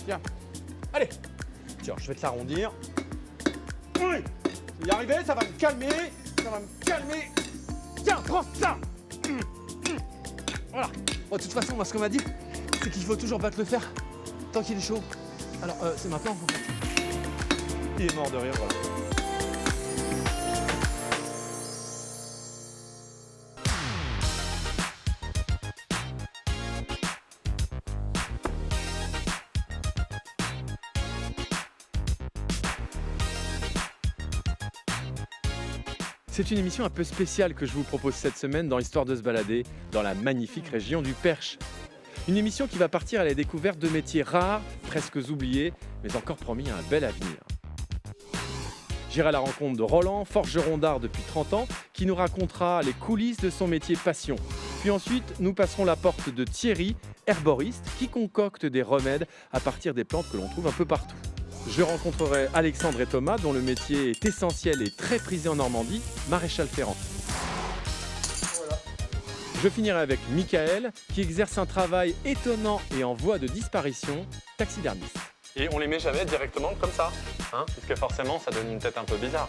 Tiens. Allez. Tiens, je vais te l'arrondir. Oui. Je vais y arriver, ça va me calmer. Ça va me calmer. Tiens, prends ça. Voilà. Bon, de toute façon, moi, ce qu'on m'a dit, c'est qu'il faut toujours battre le fer tant qu'il est chaud. Alors, c'est maintenant, en fait. Il est mort de rire, voilà. C'est une émission un peu spéciale que je vous propose cette semaine dans Histoire de se balader dans la magnifique région du Perche. Une émission qui va partir à la découverte de métiers rares, presque oubliés, mais encore promis à un bel avenir. J'irai à la rencontre de Roland, forgeron d'art depuis 30 ans, qui nous racontera les coulisses de son métier passion. Puis ensuite, nous passerons la porte de Thierry, herboriste, qui concocte des remèdes à partir des plantes que l'on trouve un peu partout. Je rencontrerai Alexandre et Thomas, dont le métier est essentiel et très prisé en Normandie, maréchal ferrant. Voilà. Je finirai avec Michael, qui exerce un travail étonnant et en voie de disparition, taxidermiste. Et on les met jamais directement comme ça, hein, puisque forcément ça donne une tête un peu bizarre.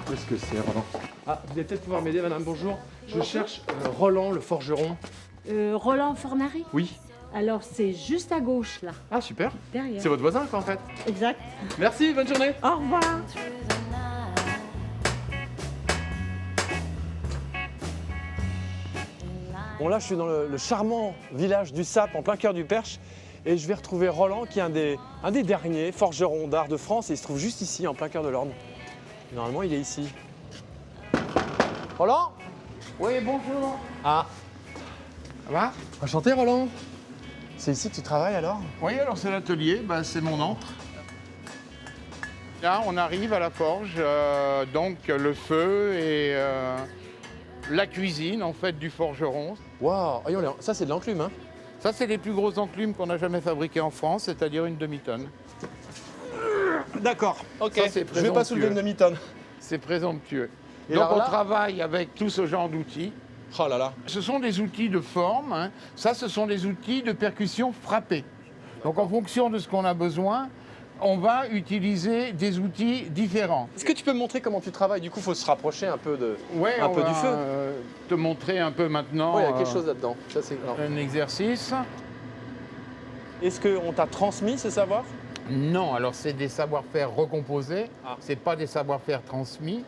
Qu'est-ce que c'est, Roland? Ah, vous allez peut-être pouvoir m'aider, madame, bonjour. Je cherche Roland, le forgeron. Roland Fornari? Oui. Alors, c'est juste à gauche, là, Ah, super. derrière. C'est votre voisin, quoi, en fait. Exact. Merci, bonne journée. Au revoir. Bon, là, je suis dans le charmant village du Sap, en plein cœur du Perche. Et je vais retrouver Roland, qui est un des derniers forgerons d'art de France. Et il se trouve juste ici, en plein cœur de l'Orne. Normalement, il est ici. Roland? Oui, bonjour. Ah, Ça va? enchanté, Roland. C'est ici que tu travailles, alors? Oui, alors c'est l'atelier, c'est mon antre. Là, on arrive à la forge, donc le feu et la cuisine, en fait, du forgeron. Waouh, ça, c'est de l'enclume, hein? Ça, c'est les plus grosses enclumes qu'on a jamais fabriquées en France, c'est-à-dire une demi-tonne. D'accord, ok. Ça, c'est Je vais pas soulever une demi-tonne. C'est présomptueux. Et Donc alors on là travaille avec tout ce genre d'outils. Oh là là. Ce sont des outils de forme, hein. Ça, ce sont des outils de percussion frappée. Donc en fonction de ce qu'on a besoin, on va utiliser des outils différents. Est-ce que tu peux me montrer comment tu travailles? Du coup, il faut se rapprocher un peu, Ouais, un peu on du va, feu. Te montrer un peu maintenant Oui, il y a quelque chose là-dedans. Ça, c'est... un exercice. Est-ce qu'on t'a transmis ce savoir? Non, alors c'est des savoir-faire recomposés, c'est pas des savoir-faire transmis.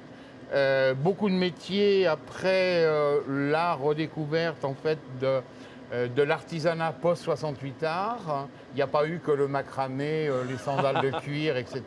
Beaucoup de métiers après la redécouverte en fait de l'artisanat post-68 art. Il n'y a pas eu que le macramé, les sandales de cuir, etc.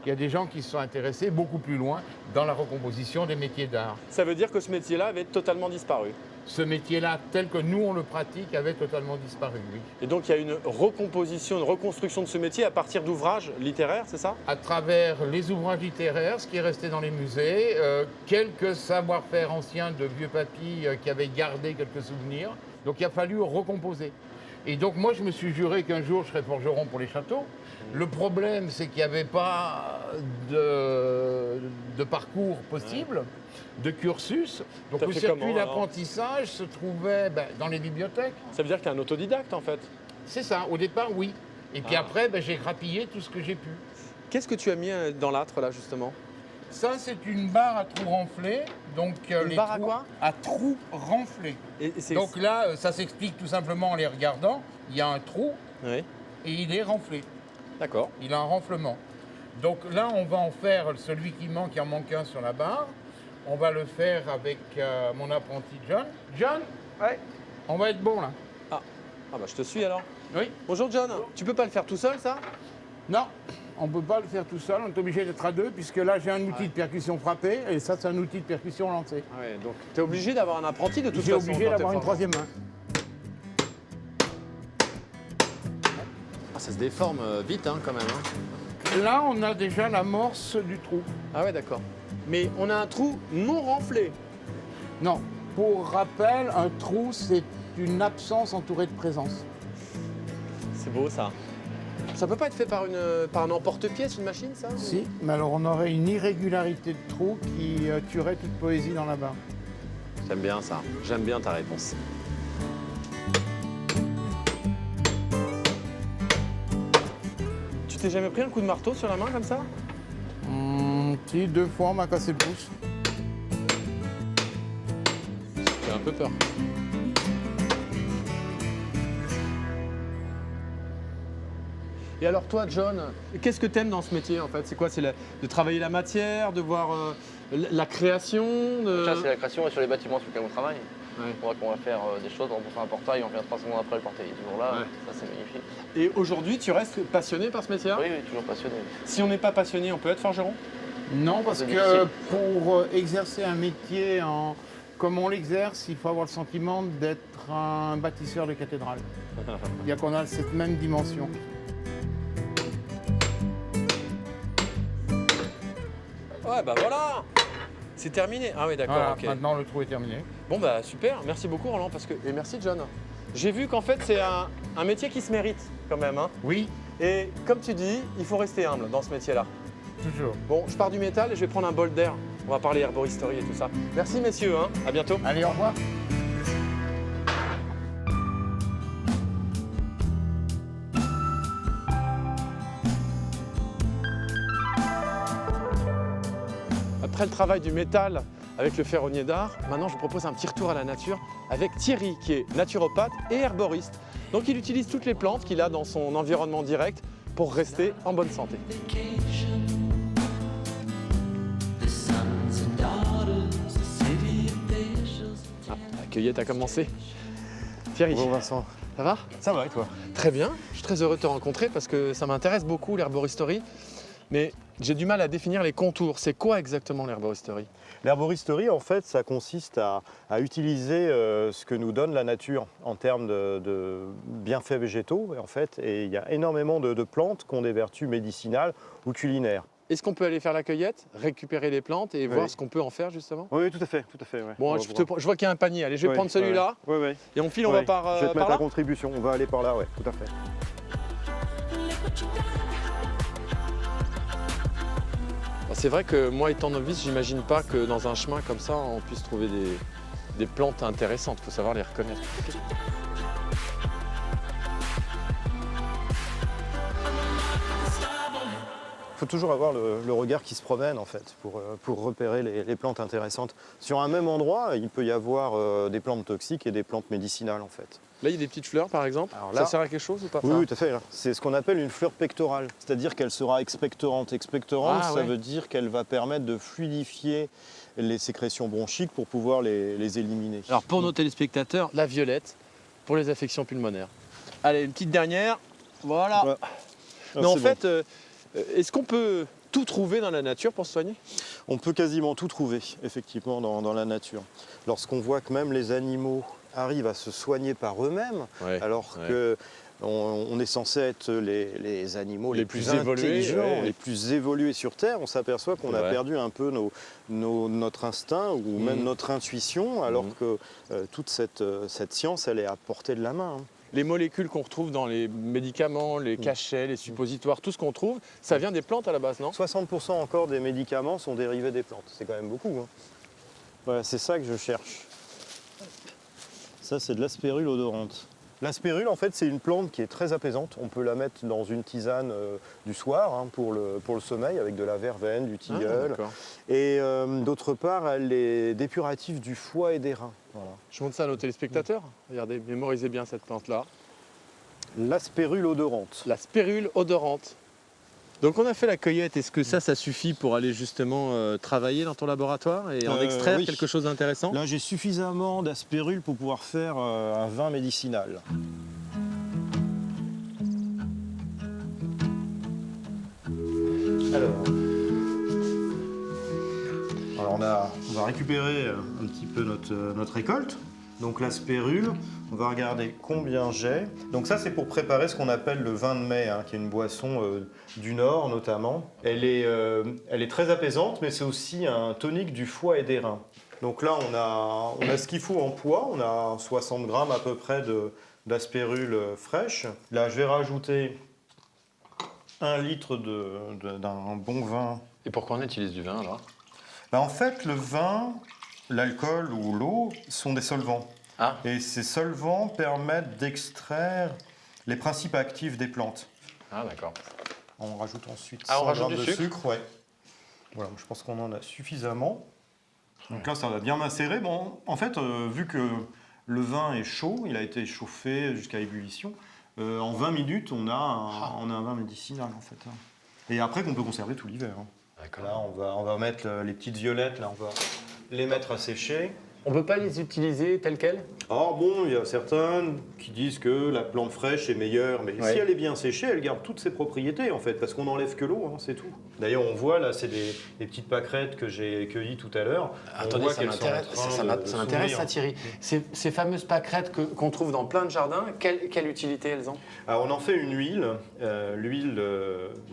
Il y a des gens qui se sont intéressés beaucoup plus loin dans la recomposition des métiers d'art. Ça veut dire que ce métier-là avait totalement disparu. Ce métier-là, tel que nous on le pratique, avait totalement disparu, oui. Et donc, il y a une recomposition, une reconstruction de ce métier à partir d'ouvrages littéraires, c'est ça? À travers les ouvrages littéraires, ce qui est resté dans les musées, quelques savoir-faire anciens de vieux papy qui avaient gardé quelques souvenirs. Donc il a fallu recomposer. Et donc moi je me suis juré qu'un jour je serais forgeron pour les châteaux. Le problème c'est qu'il n'y avait pas de parcours possible, de cursus. Donc T'as le fait circuit comment, alors d'apprentissage se trouvait dans les bibliothèques. Ça veut dire que tu es un autodidacte, en fait. C'est ça, au départ oui. Et puis après j'ai grappillé tout ce que j'ai pu. Qu'est-ce que tu as mis dans l'âtre, là, justement? Ça, c'est une barre à trous renflés. Donc, Une barre à trous, quoi? À trous renflés. Et c'est... Donc là, ça s'explique tout simplement en les regardant. Il y a un trou Oui, et il est renflé. d'accord. Il a un renflement. Donc là, on va en faire celui qui manque, il en manque un sur la barre. On va le faire avec mon apprenti John. John? Ouais. On va être bon là. Ah, bah je te suis, alors. Oui? Bonjour, John. Tu peux pas le faire tout seul, ça? Non, on ne peut pas le faire tout seul. On est obligé d'être à deux puisque là, j'ai un outil de percussion frappée et ça, c'est un outil de percussion lancée. Ah ouais, donc tu es obligé d'avoir un apprenti de toute J'ai façon. obligé quand d'avoir t'es une forgeron. troisième main. Ah, ça se déforme vite, hein, quand même. Hein. Là, on a déjà l'amorce du trou. Ah ouais, d'accord. Mais on a un trou non renflé. Non, pour rappel, un trou, c'est une absence entourée de présence. C'est beau, ça. Ça peut pas être fait par un emporte-pièce, une machine, ça? Si, mais alors on aurait une irrégularité de trou qui tuerait toute poésie dans la barre. J'aime bien ça. J'aime bien ta réponse. Tu t'es jamais pris un coup de marteau sur la main comme ça? Si, 2 fois on m'a cassé le pouce. J'ai un peu peur. Et alors toi, John, qu'est-ce que t'aimes dans ce métier en fait? C'est quoi? C'est de travailler la matière, de voir la création Ça, c'est la création et sur les bâtiments sur lesquels on travaille. Ouais. On voit qu'on va faire des choses, on fait un portail, on revient 3 secondes après, le portail est toujours là. Ouais. Ça, c'est magnifique. Et aujourd'hui, tu restes passionné par ce métier-là? Oui, oui, toujours passionné. Si on n'est pas passionné, on peut être forgeron? Non, parce C'est que difficile. pour exercer un métier comme on l'exerce, il faut avoir le sentiment d'être un bâtisseur de cathédrale. C'est-à-dire qu'on a cette même dimension. Ouais, bah voilà. C'est terminé. Ah oui, d'accord, Voilà, ok. maintenant le trou est terminé. Bon bah super, merci beaucoup Roland et merci John. J'ai vu qu'en fait c'est un métier qui se mérite quand même. Hein. Oui, Et comme tu dis, il faut rester humble dans ce métier-là. toujours. Bon, je pars du métal et je vais prendre un bol d'air. On va parler herboristerie et tout ça. Merci messieurs, hein. À bientôt. Allez, au revoir. Après le travail du métal avec le ferronnier d'art, maintenant je vous propose un petit retour à la nature avec Thierry qui est naturopathe et herboriste. Donc il utilise toutes les plantes qu'il a dans son environnement direct pour rester en bonne santé. Ah, la cueillette a commencé. Thierry, Bonjour Vincent. ça va? Ça va et toi? Très bien, je suis très heureux de te rencontrer parce que ça m'intéresse beaucoup l'herboristerie. Mais j'ai du mal à définir les contours. C'est quoi exactement l'herboristerie? L'herboristerie, en fait, ça consiste à utiliser ce que nous donne la nature en termes de bienfaits végétaux, en fait. Et il y a énormément de plantes qui ont des vertus médicinales ou culinaires. Est-ce qu'on peut aller faire la cueillette, récupérer les plantes et voir ce qu'on peut en faire justement? Oui, tout à fait, tout à fait. Ouais. Bon, je vois qu'il y a un panier. Allez, je vais Ouais, prendre celui-là ouais, ouais. et on file, on va par, Je vais te par mettre là. la contribution, on va aller par là, ouais, tout à fait. C'est vrai que moi, étant novice, j'imagine pas que dans un chemin comme ça, on puisse trouver des plantes intéressantes. Il faut savoir les reconnaître. Il faut toujours avoir le regard qui se promène en fait pour repérer les plantes intéressantes. Sur un même endroit, il peut y avoir des plantes toxiques et des plantes médicinales en fait. Là, il y a des petites fleurs, par exemple. Alors Ça là- sert à quelque chose ou pas? Oui, ça oui, tout à fait. Là. C'est ce qu'on appelle une fleur pectorale, c'est-à-dire qu'elle sera expectorante. Expectorante, Ah, ça ouais. veut dire qu'elle va permettre de fluidifier les sécrétions bronchiques pour pouvoir les éliminer. Alors, pour nos téléspectateurs, la violette pour les affections pulmonaires. Allez, une petite dernière. Voilà. Ouais. Ah, Mais en c'est fait, est-ce qu'on peut tout trouver dans la nature pour se soigner? On peut quasiment tout trouver, effectivement, dans la nature. Lorsqu'on voit que même les animaux arrivent à se soigner par eux-mêmes, alors que on est censé être les animaux les plus évolués, intelligents, les plus évolués sur Terre, on s'aperçoit qu'on a Ouais. perdu un peu notre instinct ou même notre intuition, alors que toute cette science, elle est à portée de la main. Hein. Les molécules qu'on retrouve dans les médicaments, les cachets, les suppositoires, tout ce qu'on trouve, ça vient des plantes à la base, non? 60% encore des médicaments sont dérivés des plantes. C'est quand même beaucoup. Hein. Voilà, c'est ça que je cherche. Ça, c'est de l'aspérule odorante. L'aspérule, en fait, c'est une plante qui est très apaisante. On peut la mettre dans une tisane du soir hein, pour le sommeil, avec de la verveine, du tilleul. d'accord. Et d'autre part, elle est dépurative du foie et des reins. Voilà. Je montre ça à nos téléspectateurs. Regardez, mémorisez bien cette plante-là. L'aspérule odorante. La spérule odorante. Donc on a fait la cueillette. Est-ce que ça suffit pour aller justement travailler dans ton laboratoire et en extraire oui. quelque chose d'intéressant? Là, j'ai suffisamment d'aspérule pour pouvoir faire un vin médicinal. Alors on va récupérer un petit peu notre récolte. Donc la spérule, on va regarder combien j'ai. Donc ça c'est pour préparer ce qu'on appelle le vin de mai, hein, qui est une boisson du Nord notamment. Elle est très apaisante, mais c'est aussi un tonique du foie et des reins. Donc là on a ce qu'il faut en poids, on a 60 grammes à peu près d'aspérule fraîche. Là je vais rajouter 1 litre d'un bon vin. Et pourquoi on utilise du vin alors? En fait, le vin, l'alcool ou l'eau sont des solvants. Ah. Et ces solvants permettent d'extraire les principes actifs des plantes. Ah d'accord. On rajoute ensuite on 100 rajoute grammes du de sucre. Ouais. Voilà, je pense qu'on en a suffisamment. Donc là, ça va bien macérer. Bon, en fait, vu que le vin est chaud, il a été chauffé jusqu'à ébullition, en 20 minutes, on a un vin médicinal, en fait. Et après, qu'on peut conserver tout l'hiver. D'accord. Là, on va mettre les petites violettes, là, on va les mettre à sécher. On ne peut pas les utiliser telles quelles? Alors bon, il y a certains qui disent que la plante fraîche est meilleure, mais si elle est bien séchée, elle garde toutes ses propriétés en fait, parce qu'on n'enlève que l'eau, c'est tout. D'ailleurs, on voit là, c'est des petites pâquerettes que j'ai cueillies tout à l'heure. Attendez, ça m'intéresse ça Thierry. Ces fameuses pâquerettes qu'on trouve dans plein de jardins, quelle utilité elles ont? Alors, on en fait une huile, une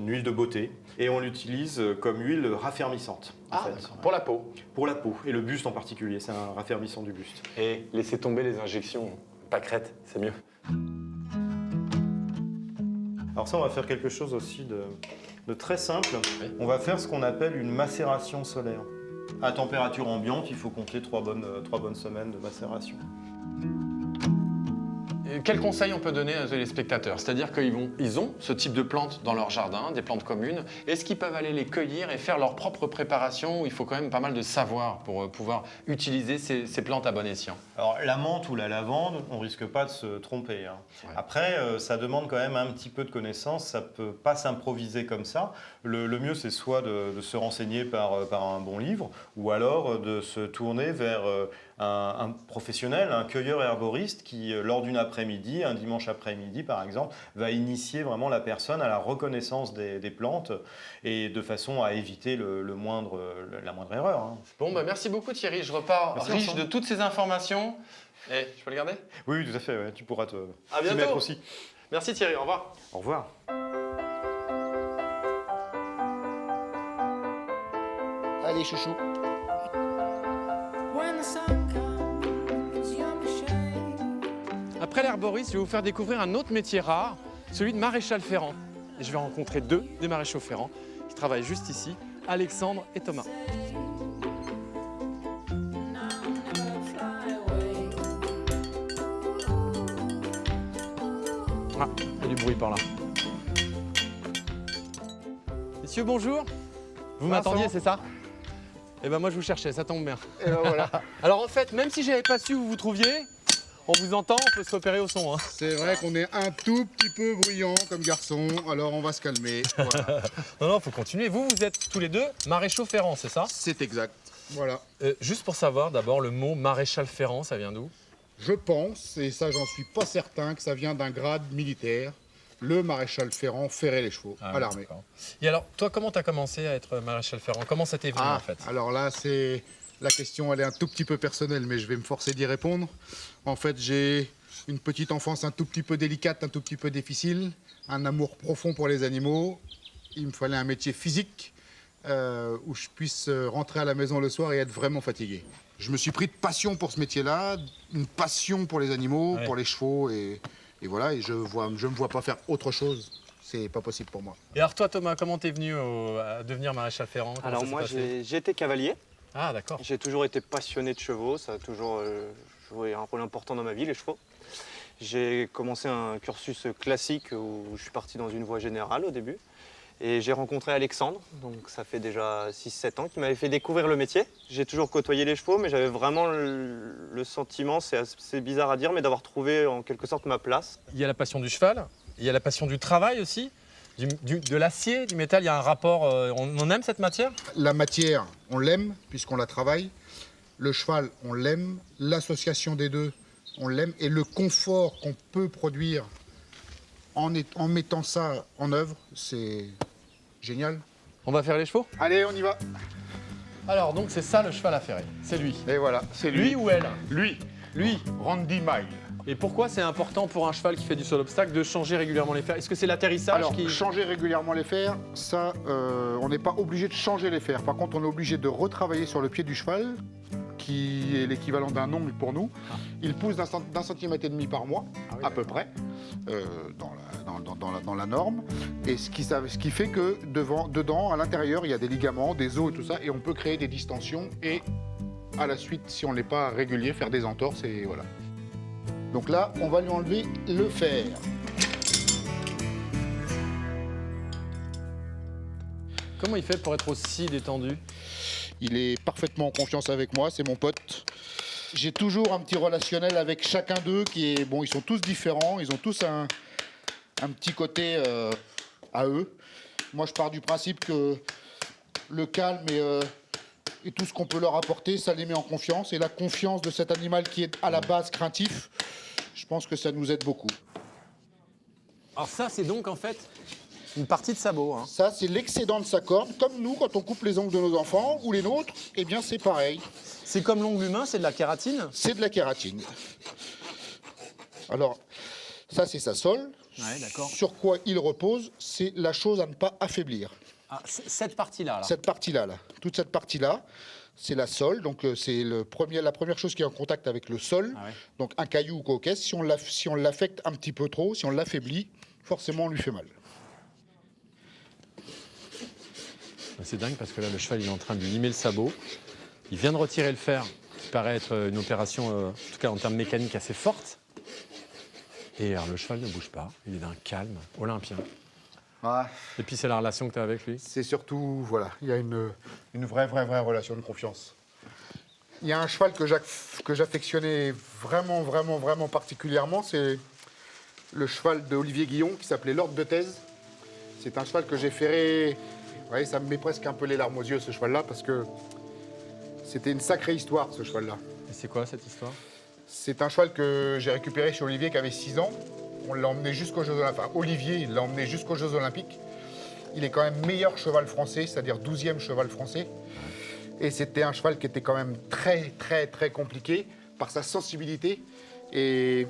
huile de beauté, et on l'utilise comme huile raffermissante. En fait. Pour la peau? Pour la peau, et le buste en particulier, c'est un raffermissant du buste. Et laisser tomber les injections, pâquerettes, c'est mieux. Alors ça, on va faire quelque chose aussi de très simple. Oui. On va faire ce qu'on appelle une macération solaire. À température ambiante, il faut compter 3 bonnes semaines de macération. Quel conseil on peut donner aux téléspectateurs? C'est-à-dire qu'ils ont ce type de plantes dans leur jardin, des plantes communes. Est-ce qu'ils peuvent aller les cueillir et faire leur propre préparation? Il faut quand même pas mal de savoir pour pouvoir utiliser ces plantes à bon escient. Alors la menthe ou la lavande, on risque pas de se tromper. Ouais. Après, ça demande quand même un petit peu de connaissance, ça peut pas s'improviser comme ça. Le mieux, c'est soit de se renseigner par un bon livre, ou alors de se tourner vers un professionnel, un cueilleur herboriste qui, lors d'une après-midi, un dimanche après-midi par exemple, va initier vraiment la personne à la reconnaissance des plantes et de façon à éviter la moindre erreur. Bon, merci beaucoup Thierry, je repars Merci, riche ensemble. de toutes ces informations. Et je peux le garder? Oui, tout à fait, ouais, tu pourras t'y bientôt. mettre aussi. Merci Thierry, au revoir. Au revoir. Allez, chouchou. Après l'herboriste, je vais vous faire découvrir un autre métier rare, celui de maréchal ferrant. Et je vais rencontrer 2 des maréchaux ferrants qui travaillent juste ici, Alexandre et Thomas. Ah, il y a du bruit par là. Messieurs, bonjour. Vous m'attendiez, c'est ça? Eh ben moi je vous cherchais, ça tombe bien. Et ben voilà. Alors en fait, même si j'avais pas su où vous vous trouviez, on vous entend, on peut se repérer au son. C'est vrai qu'on est un tout petit peu bruyant comme garçon, alors on va se calmer. Voilà. Non, faut continuer. Vous êtes tous les 2 maréchaux ferrants, c'est ça? C'est exact. Voilà. Juste pour savoir, d'abord, le mot maréchal ferrant, ça vient d'où? Je pense, et ça j'en suis pas certain, que ça vient d'un grade militaire. Le maréchal ferrant ferrait les chevaux à l'armée. Et alors, toi, comment tu as commencé à être maréchal ferrant? Comment ça t'est venu en fait? Alors là, c'est la question, elle est un tout petit peu personnelle, mais je vais me forcer d'y répondre. En fait, j'ai une petite enfance un tout petit peu délicate, un tout petit peu difficile, un amour profond pour les animaux. Il me fallait un métier physique où je puisse rentrer à la maison le soir et être vraiment fatigué. Je me suis pris de passion pour ce métier-là, une passion pour les animaux, pour les chevaux, et voilà, et je me vois pas faire autre chose. C'est pas possible pour moi. Et alors toi, Thomas, comment t'es venu à devenir maréchal ferrant? Comment Alors ça s'est moi, passé? j'ai été cavalier. Ah, d'accord. J'ai toujours été passionné de chevaux. Ça a toujours joué un rôle important dans ma vie, les chevaux. J'ai commencé un cursus classique où je suis parti dans une voie générale au début. Et j'ai rencontré Alexandre, donc ça fait déjà 6-7 ans, qui m'avait fait découvrir le métier. J'ai toujours côtoyé les chevaux, mais j'avais vraiment le sentiment, c'est assez bizarre à dire, mais d'avoir trouvé en quelque sorte ma place. Il y a la passion du cheval, il y a la passion du travail aussi, de l'acier, du métal, il y a un rapport... on aime cette matière? La matière, on l'aime puisqu'on la travaille. Le cheval, on l'aime. L'association des deux, on l'aime. Et le confort qu'on peut produire en mettant ça en œuvre, c'est génial. On va faire les chevaux? Allez, on y va. Alors, donc c'est ça le cheval à ferrer, c'est lui. Et voilà, c'est Lui ou elle? Lui, Randy Mile. Et pourquoi c'est important pour un cheval qui fait du sol obstacle de changer régulièrement les fers? Est-ce que c'est l'atterrissage Alors, qui... changer régulièrement les fers, ça, on n'est pas obligé de changer les fers. Par contre, on est obligé de retravailler sur le pied du cheval, qui est l'équivalent d'un ongle pour nous. Il pousse d'un centimètre et demi par mois, à peu près, dans dans la norme. Et ce qui fait que dedans, à l'intérieur, il y a des ligaments, des os et tout ça, et on peut créer des distensions et à la suite, si on n'est pas régulier, faire des entorses et voilà. Donc là, on va lui enlever le fer. Comment il fait pour être aussi détendu? Il est parfaitement en confiance avec moi, c'est mon pote. J'ai toujours un petit relationnel avec chacun d'eux qui est... Bon, ils sont tous différents, ils ont tous un petit côté à eux. Moi, je pars du principe que le calme et tout ce qu'on peut leur apporter, ça les met en confiance. Et la confiance de cet animal qui est à la base craintif, je pense que ça nous aide beaucoup. Alors ça, c'est donc en fait une partie de sabot. Hein. Ça, c'est l'excédent de sa corne. Comme nous, quand on coupe les ongles de nos enfants ou les nôtres, eh bien, c'est pareil. C'est comme l'ongle humain, c'est de la kératine? C'est de la kératine. Alors, ça, c'est sa sole. Ouais, d'accord. Sur quoi il repose, c'est la chose à ne pas affaiblir. Ah, cette partie-là, là. Cette partie-là, là. Toute cette partie-là, c'est la sole. Donc, c'est la première chose qui est en contact avec le sol. Ah ouais. Donc, un caillou ou quoi, si on l'affecte un petit peu trop, si on l'affaiblit, forcément, on lui fait mal. C'est dingue parce que là, le cheval, il est en train de lui limer le sabot. Il vient de retirer le fer, qui paraît être une opération, en tout cas en termes mécaniques, assez forte. Et alors, le cheval ne bouge pas. Il est d'un calme olympien. Ouais. Et puis, c'est la relation que tu as avec lui? C'est surtout, voilà, il y a une vraie relation de confiance. Il y a un cheval que j'affectionnais vraiment particulièrement, c'est le cheval d'Olivier Guillon qui s'appelait l'Ordre de Thèse. C'est un cheval que j'ai ferré. Vous voyez, ça me met presque un peu les larmes aux yeux, ce cheval-là, parce que c'était une sacrée histoire, ce cheval-là. Et c'est quoi, cette histoire? C'est un cheval que j'ai récupéré chez Olivier qui avait 6 ans. On l'a emmené jusqu'aux Jeux Olympiques. Enfin, Olivier, il l'a emmené jusqu'aux Jeux Olympiques. Il est quand même meilleur cheval français, c'est-à-dire 12e cheval français. Et c'était un cheval qui était quand même très compliqué par sa sensibilité. Et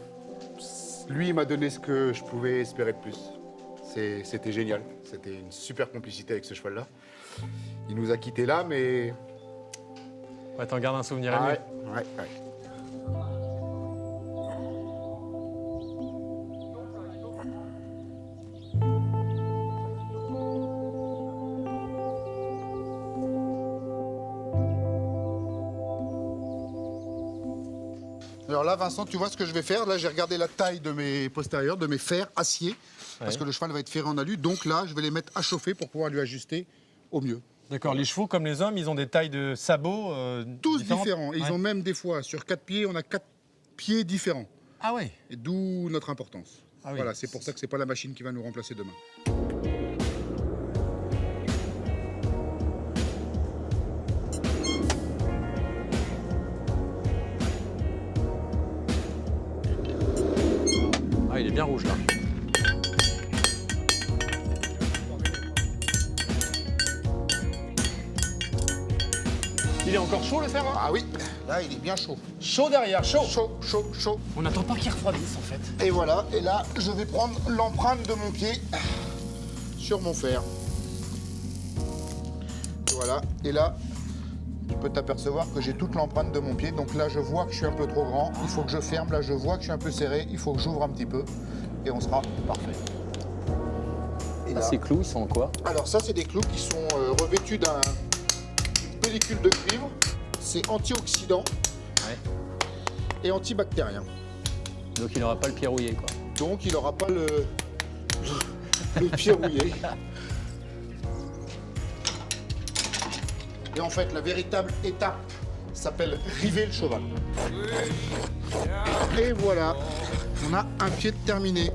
lui, il m'a donné ce que je pouvais espérer de plus. C'était génial. C'était une super complicité avec ce cheval-là. Il nous a quittés là, mais... Ouais, t'en gardes un souvenir ému. Ouais. Alors là, Vincent, tu vois ce que je vais faire? Là, j'ai regardé la taille de mes postérieurs, de mes fers acier, parce que le cheval va être ferré en alu. Donc là, je vais les mettre à chauffer pour pouvoir lui ajuster au mieux. D'accord, les chevaux, comme les hommes, ils ont des tailles de sabots tous différents. Et ils ont même des fois, sur 4 pieds, on a 4 pieds différents. Ah ouais. Et d'où notre importance. Ah oui. Voilà, c'est pour ça que c'est pas la machine qui va nous remplacer demain. Ah, il est bien rouge là. Il est encore chaud le fer hein? Ah oui, là il est bien chaud. Chaud derrière, chaud. Chaud. On n'attend pas qu'il refroidisse en fait. Et voilà, et là je vais prendre l'empreinte de mon pied sur mon fer. Voilà, et là tu peux t'apercevoir que j'ai toute l'empreinte de mon pied. Donc là je vois que je suis un peu trop grand, il faut que je ferme. Là je vois que je suis un peu serré, il faut que j'ouvre un petit peu et on sera parfait. Et là, ces clous, ils sont en quoi? Alors ça c'est des clous qui sont revêtus d'un pellicule de cuivre, c'est antioxydant et antibactérien. Donc il n'aura pas le pied rouillé quoi. Donc il n'aura pas le pied rouillé. Et en fait la véritable étape s'appelle river le cheval. Et voilà, on a un pied terminé.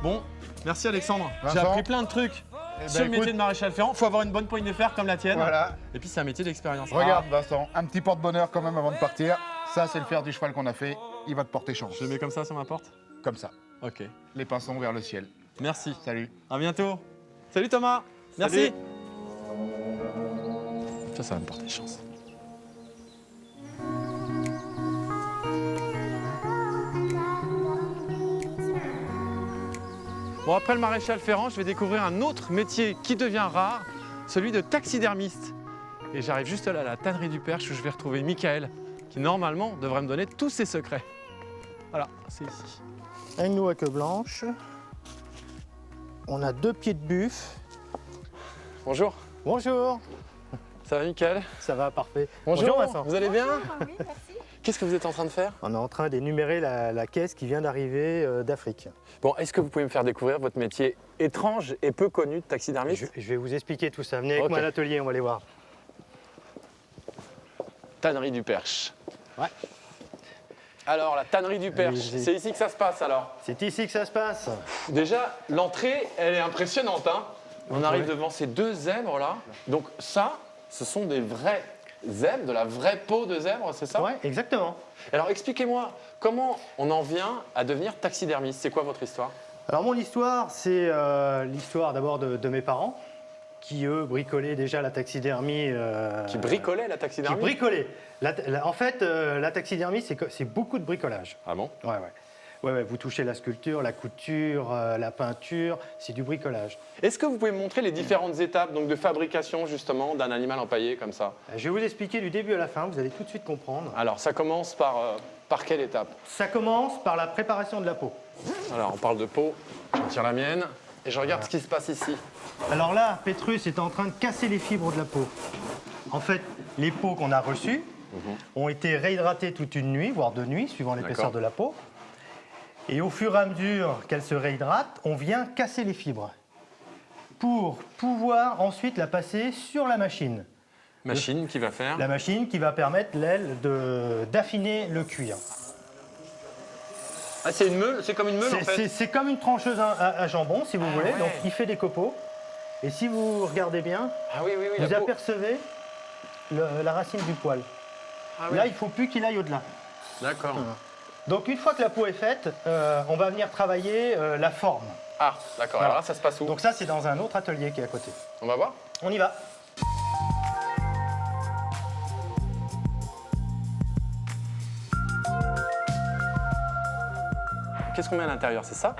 Bon, merci Alexandre. J'ai Vincent. appris plein de trucs sur le métier de maréchal ferrant. Faut avoir une bonne poigne de fer comme la tienne. Voilà. Et puis c'est un métier d'expérience. Regarde Vincent, un petit porte-bonheur quand même avant de partir. Ça c'est le fer du cheval qu'on a fait, il va te porter chance. Je le mets comme ça sur ma porte? Comme ça, Ok. les pinsons vers le ciel. Merci. Salut. À bientôt. Salut Thomas. Merci. Ça va me porter chance. Bon Bon, après le maréchal Ferrand, je vais découvrir un autre métier qui devient rare, celui de taxidermiste. Et j'arrive juste là à la tannerie du Perche où je vais retrouver Michael, qui normalement devrait me donner tous ses secrets. Voilà, c'est ici. Agneau à queue blanche. On a 2 pieds de buffle. Bonjour, Bonjour. ça va Michael? Ça va, parfait. Bonjour, Vincent. vous allez bien? Oui, merci. Qu'est-ce que vous êtes en train de faire? On est en train d'énumérer la caisse qui vient d'arriver d'Afrique. Bon, est-ce que vous pouvez me faire découvrir votre métier étrange et peu connu de taxidermiste? Je vais vous expliquer tout ça. Venez avec Ok. moi à l'atelier, on va aller voir. Tannerie du Perche. Ouais. Alors, la tannerie du Perche, Allez-y. c'est ici que ça se passe alors? C'est ici que ça se passe. Déjà, l'entrée, elle est impressionnante. Hein. On arrive devant ces 2 zèbres là. Donc ça, ce sont des vrais zèbres, de la vraie peau de zèbre, c'est ça? Ouais, exactement. Alors expliquez-moi, comment on en vient à devenir taxidermiste? C'est quoi votre histoire? Alors mon histoire, c'est l'histoire d'abord de mes parents, qui eux bricolaient déjà la taxidermie. Qui bricolait la Qui taxidermie? bricolaient. En fait, la taxidermie, c'est beaucoup de bricolage. Ah bon? Ouais. Ouais, vous touchez la sculpture, la couture, la peinture, c'est du bricolage. Est-ce que vous pouvez me montrer les différentes étapes donc, de fabrication justement d'un animal empaillé comme ça? Je vais vous expliquer du début à la fin, vous allez tout de suite comprendre. Alors ça commence par quelle étape? Ça commence par la préparation de la peau. Alors on parle de peau, je tire la mienne et je regarde ce qui se passe ici. Alors là, Pétrus est en train de casser les fibres de la peau. En fait, les peaux qu'on a reçues ont été réhydratées toute une nuit, voire 2 nuits, suivant l'épaisseur D'accord. de la peau. Et au fur et à mesure qu'elle se réhydrate, on vient casser les fibres pour pouvoir ensuite la passer sur la machine. Machine qui va faire? La machine qui va permettre, l'aile, d'affiner le cuir. Ah c'est une meule, c'est comme une meule en fait? C'est comme une trancheuse à jambon, si vous Ah voulez. ouais. Donc, il fait des copeaux. Et si vous regardez bien, Ah oui, vous la peau. apercevez la racine du poil. Ah oui. Là, il ne faut plus qu'il aille au-delà. D'accord. Donc, une fois que la peau est faite, on va venir travailler la forme. Ah d'accord, Voilà. alors là ça se passe où? Donc ça, c'est dans un autre atelier qui est à côté. On va voir? On y va. Qu'est-ce qu'on met à l'intérieur, c'est ça?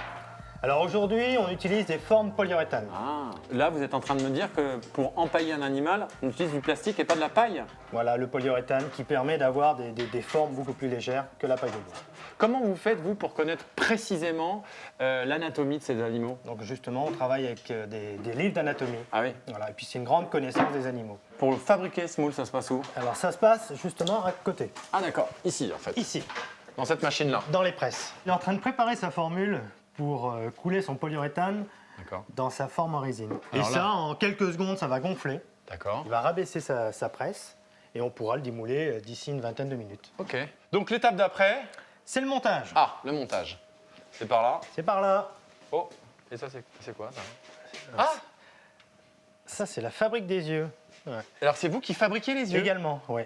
Alors aujourd'hui, on utilise des formes polyuréthane. Ah, là vous êtes en train de me dire que pour empailler un animal, on utilise du plastique et pas de la paille? Voilà, le polyuréthane qui permet d'avoir des formes beaucoup plus légères que la paille de bois. Comment vous faites, vous, pour connaître précisément l'anatomie de ces animaux? Donc justement, on travaille avec des livres d'anatomie. Ah oui. Voilà, et puis c'est une grande connaissance des animaux. Pour fabriquer ce moule, ça se passe où? Alors ça se passe justement à côté, Ah d'accord, ici en fait, ici, dans cette machine-là. dans les presses. Il est en train de préparer sa formule pour couler son polyuréthane D'accord. dans sa forme en résine. Alors et là- ça, en quelques secondes, ça va gonfler. D'accord. Il va rabaisser sa presse et on pourra le démouler d'ici une vingtaine de minutes. Ok. Donc l'étape d'après, C'est le montage. ah, le montage. C'est par là. C'est par là. Oh, et ça c'est quoi ça? Ah, Ça, c'est la fabrique des yeux. Ouais. alors c'est vous qui fabriquez les yeux? Également, oui.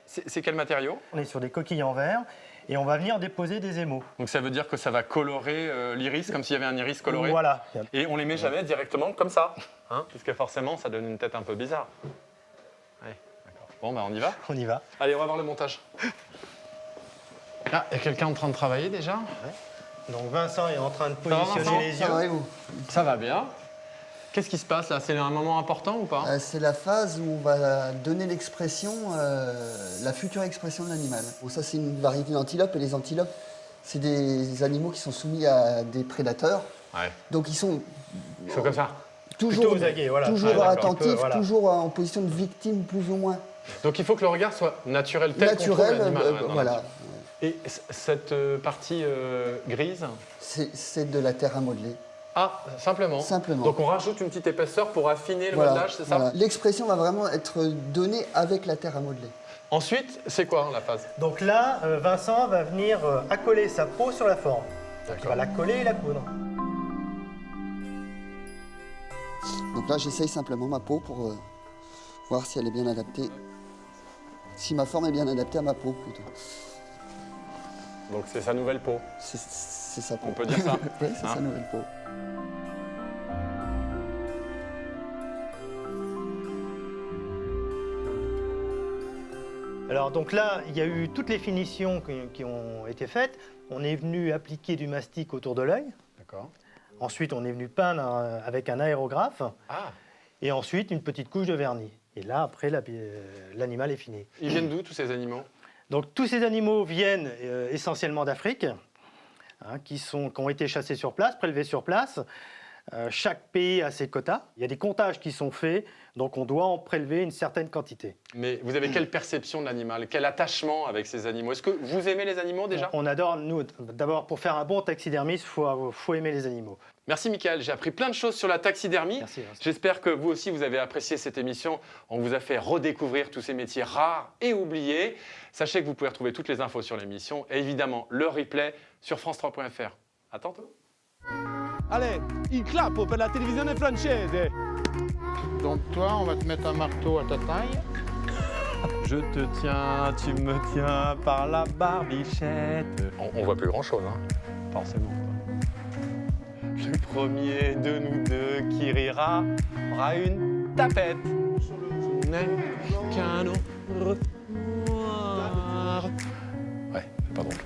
C'est quel matériau? On est sur des coquilles en verre et on va venir déposer des émaux. Donc ça veut dire que ça va colorer l'iris comme s'il y avait un iris coloré? Voilà. Et on les met jamais directement comme ça, hein? Parce que forcément ça donne une tête un peu bizarre. Ouais, d'accord. Bon bah on y va? On y va. Allez, on va voir le montage. Ah, il y a quelqu'un en train de travailler déjà? Donc Vincent est en train de va, positionner Vincent les Ça va et yeux. vous? Ça va bien. Qu'est-ce qui se passe là? C'est un moment important ou pas? C'est la phase où on va donner l'expression, la future expression de l'animal. Bon, ça, c'est une variété d'antilopes, et les antilopes, c'est des animaux qui sont soumis à des prédateurs. Ouais. Donc, ils sont Il faut comme ça. toujours, Plutôt aux aguets, voilà. toujours Ouais, d'accord. attentifs, Voilà. toujours en position de victime, plus ou moins. Donc il faut que le regard soit naturel, tel qu'on trouve Naturel, l'animal. Ouais, dans la voilà. nature. Et cette partie grise? C'est de la terre à modeler. Ah, simplement. Simplement. Donc on rajoute une petite épaisseur pour affiner le Voilà, modelage, c'est ça? voilà. L'expression va vraiment être donnée avec la terre à modeler. Ensuite, c'est quoi la phase? Donc là, Vincent va venir accoler sa peau sur la forme. Donc il va la coller et la coudre. Donc là, j'essaye simplement ma peau pour voir si elle est bien adaptée. Si ma forme est bien adaptée à ma peau, plutôt. Donc c'est sa nouvelle peau. C'est sa peau. On peut dire ça? Oui, c'est Hein? sa nouvelle peau. Alors donc là, il y a eu toutes les finitions qui ont été faites. On est venu appliquer du mastic autour de l'œil. D'accord. Ensuite, on est venu peindre avec un aérographe. Ah, Et ensuite, une petite couche de vernis. Et là, après, l'animal est fini. ils viennent d'où tous ces animaux? Donc, tous ces animaux viennent essentiellement d'Afrique, hein, qui ont été chassés sur place, prélevés sur place. Chaque pays a ses quotas. Il y a des comptages qui sont faits, donc on doit en prélever une certaine quantité. Mais vous avez quelle perception de l'animal? Quel attachement avec ces animaux? Est-ce que vous aimez les animaux déjà? On adore, nous, d'abord, pour faire un bon taxidermiste, il faut aimer les animaux. Merci Michael, j'ai appris plein de choses sur la taxidermie. Merci. J'espère que vous aussi vous avez apprécié cette émission. On vous a fait redécouvrir tous ces métiers rares et oubliés. Sachez que vous pouvez retrouver toutes les infos sur l'émission et évidemment le replay sur france3.fr. À tantôt. Allez, il clap per la télévision française. Donc toi, on va te mettre un marteau à ta taille. Je te tiens, tu me tiens par la barbichette. On voit plus grand chose, hein. Forcément. Le premier de nous deux qui rira aura une tapette. Je n'ai qu'un au revoir. Ouais, c'est pas drôle.